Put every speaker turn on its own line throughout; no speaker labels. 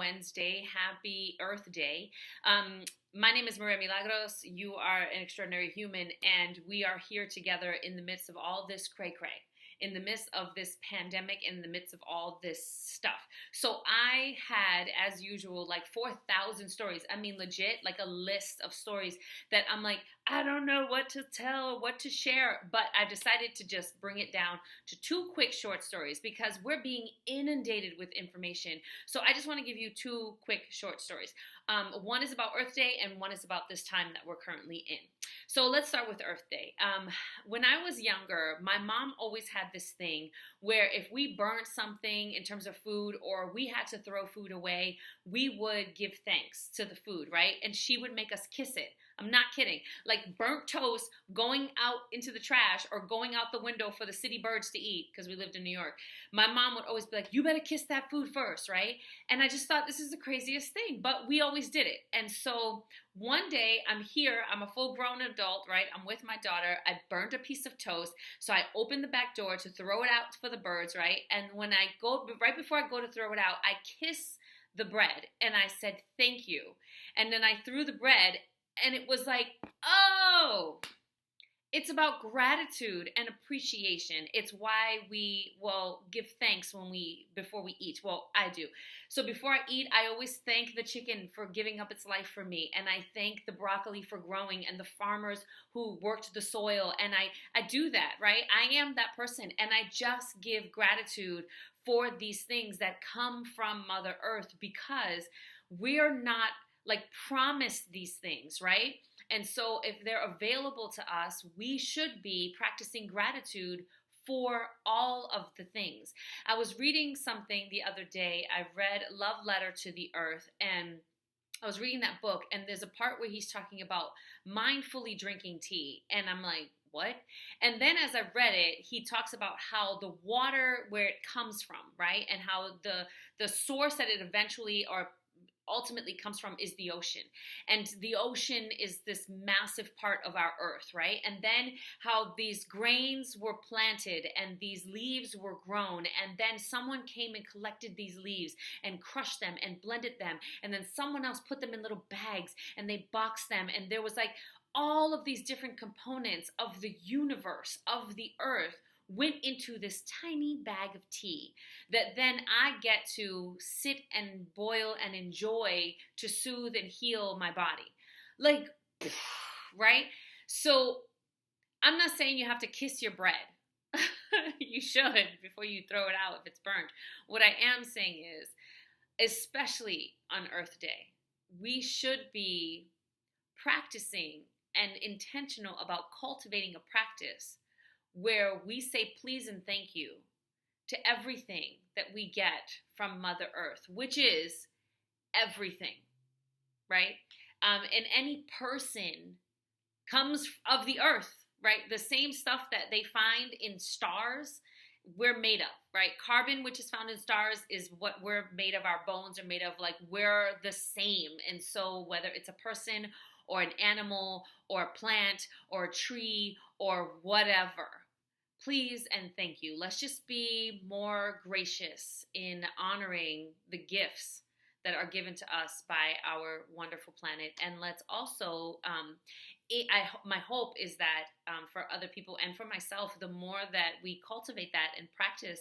Wednesday. Happy Earth Day. My name is Maria Milagros. You are an extraordinary human, and we are here together in the midst of all this cray cray, in the midst of this pandemic, in the midst of all this stuff. So I had, as usual, like 4,000 stories. I mean, legit, like a list of stories that I'm like, I don't know what to tell, what to share, but I decided to just bring it down to two quick short stories because we're being inundated with information. So I just want to give you two quick short stories. One is about Earth Day and one is about this time that we're currently in. So let's start with Earth Day. When I was younger, my mom always had this thing where if we burnt something in terms of food or we had to throw food away, we would give thanks to the food, right? And she would make us kiss it. I'm not kidding. Like burnt toast going out into the trash or going out the window for the city birds to eat because we lived in New York. My mom would always be like, you better kiss that food first, right? And I just thought this is the craziest thing, but we always did it. And so one day I'm here, I'm a full grown adult, right? I'm with my daughter. I burned a piece of toast. So I opened the back door to throw it out for the birds, right? And when I go, right before I go to throw it out, I kiss the bread and I said, thank you. And then I threw the bread and it was like, oh, it's about gratitude and appreciation. It's why we, give thanks before we eat. Well, I do. So before I eat, I always thank the chicken for giving up its life for me. And I thank the broccoli for growing and the farmers who worked the soil. And I do that, right? I am that person. And I just give gratitude for these things that come from Mother Earth because we're not like promised these things, right? And so if they're available to us, we should be practicing gratitude for all of the things. I was reading something the other day. I read Love Letter to the Earth, and I was reading that book, and there's a part where he's talking about mindfully drinking tea. And I'm like, what? And then as I read it, he talks about how the water, where it comes from, right? And how the source that it eventually or ultimately comes from is the ocean. And the ocean is this massive part of our earth, right? And then how these grains were planted and these leaves were grown, and then someone came and collected these leaves and crushed them and blended them, and then someone else put them in little bags and they boxed them, and there was like all of these different components of the universe, of the earth, went into this tiny bag of tea that then I get to sit and boil and enjoy to soothe and heal my body. Like, right? So I'm not saying you have to kiss your bread. You should before you throw it out if it's burnt. What I am saying is, especially on Earth Day, we should be practicing and intentional about cultivating a practice where we say please and thank you to everything that we get from Mother Earth, which is everything, right? And any person comes of the earth, right? The same stuff that they find in stars, we're made of, right? Carbon, which is found in stars, is what we're made of. Our bones are made of, like, we're the same. And so whether it's a person or an animal or a plant or a tree or whatever, please and thank you. Let's just be more gracious in honoring the gifts that are given to us by our wonderful planet. And let's also, my hope is that for other people and for myself, the more that we cultivate that and practice,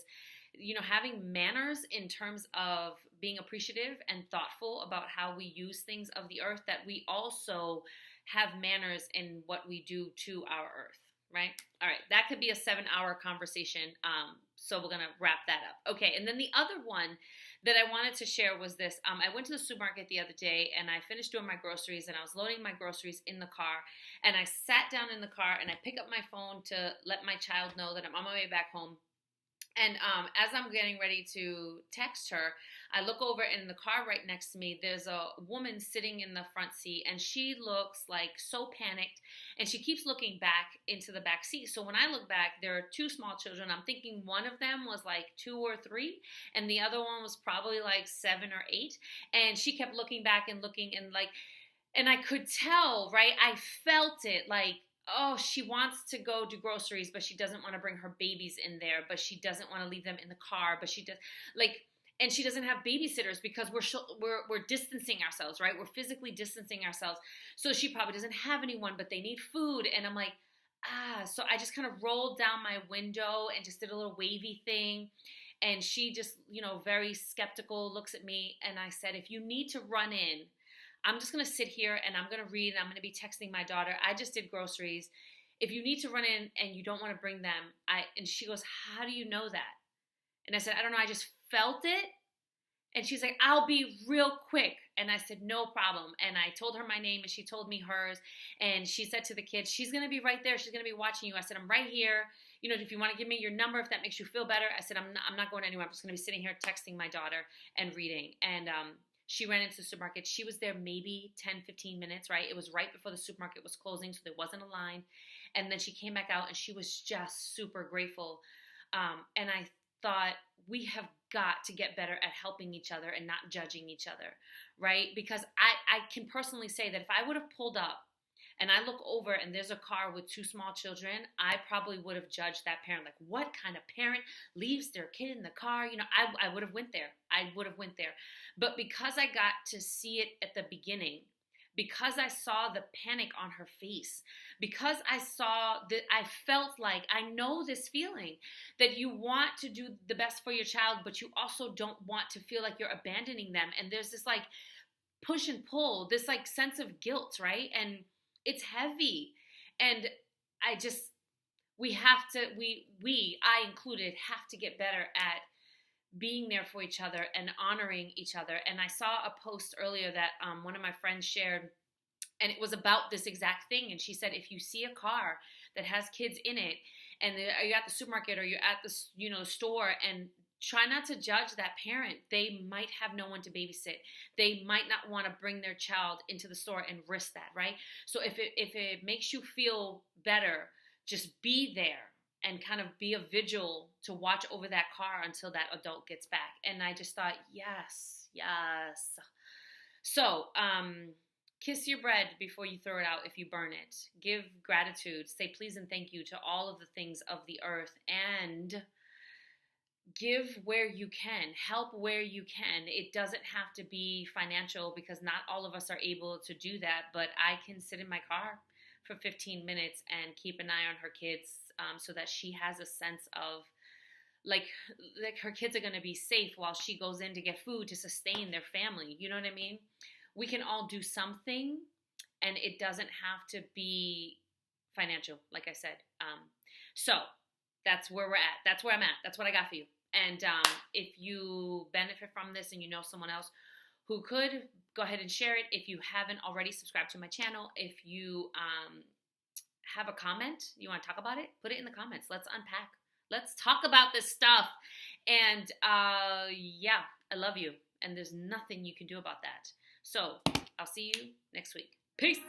having manners in terms of being appreciative and thoughtful about how we use things of the earth, that we also have manners in what we do to our earth. Right? All right. That could be a 7-hour conversation. So we're going to wrap that up. Okay. And then the other one that I wanted to share was this. I went to the supermarket the other day and I finished doing my groceries and I was loading my groceries in the car, and I sat down in the car and I pick up my phone to let my child know that I'm on my way back home. And as I'm getting ready to text her, I look over, and in the car right next to me, there's a woman sitting in the front seat, and she looks like so panicked, and she keeps looking back into the back seat. So when I look back, there are two small children. I'm thinking one of them was like 2 or 3, and the other one was probably like 7 or 8. And she kept looking back and looking, and I could tell, right? I felt it, like, oh, she wants to go do groceries, but she doesn't want to bring her babies in there, but she doesn't want to leave them in the car, but she does, like, and she doesn't have babysitters because we're distancing ourselves, right? We're physically distancing ourselves. So she probably doesn't have anyone, but they need food. And I'm like, so I just kind of rolled down my window and just did a little wavy thing. And she just, very skeptical looks at me. And I said, if you need to run in, I'm just going to sit here and I'm going to read and I'm going to be texting my daughter. I just did groceries. If you need to run in and you don't want to bring them, and she goes, how do you know that? And I said, I don't know. I just felt it. And she's like, I'll be real quick. And I said, no problem. And I told her my name and she told me hers. And she said to the kids, she's going to be right there. She's going to be watching you. I said, I'm right here. If you want to give me your number, if that makes you feel better. I said, I'm not going anywhere. I'm just going to be sitting here texting my daughter and reading. And she ran into the supermarket. She was there maybe 10, 15 minutes, right? It was right before the supermarket was closing, so there wasn't a line. And then she came back out and she was just super grateful. And I thought, we have got to get better at helping each other and not judging each other, right? Because I can personally say that if I would have pulled up and I look over and there's a car with 2 small children, I probably would have judged that parent. Like, what kind of parent leaves their kid in the car? I would have went there. But because I got to see it at the beginning, because I saw the panic on her face, because I saw that, I felt like, I know this feeling that you want to do the best for your child, but you also don't want to feel like you're abandoning them. And there's this like push and pull, this like sense of guilt, right? And it's heavy. And I included, have to get better at being there for each other and honoring each other. And I saw a post earlier that one of my friends shared, and it was about this exact thing. And she said, if you see a car that has kids in it, and you're at the supermarket or you're at the store, and try not to judge that parent. They might have no one to babysit. They might not want to bring their child into the store and risk that, right? So if it makes you feel better, just be there and kind of be a vigil to watch over that car until that adult gets back. And I just thought, yes. So, kiss your bread before you throw it out if you burn it. Give gratitude. Say please and thank you to all of the things of the earth. And give where you can. Help where you can. It doesn't have to be financial because not all of us are able to do that. But I can sit in my car for 15 minutes and keep an eye on her kids so that she has a sense of like her kids are going to be safe while she goes in to get food to sustain their family. You know what I mean? We can all do something, and it doesn't have to be financial, like I said. So that's where we're at. That's where I'm at. That's what I got for you. And if you benefit from this and you know someone else who could, go ahead and share it. If you haven't already, subscribe to my channel. If you have a comment, you want to talk about it, put it in the comments. Let's unpack. Let's talk about this stuff. And yeah, I love you. And there's nothing you can do about that. So I'll see you next week. Peace.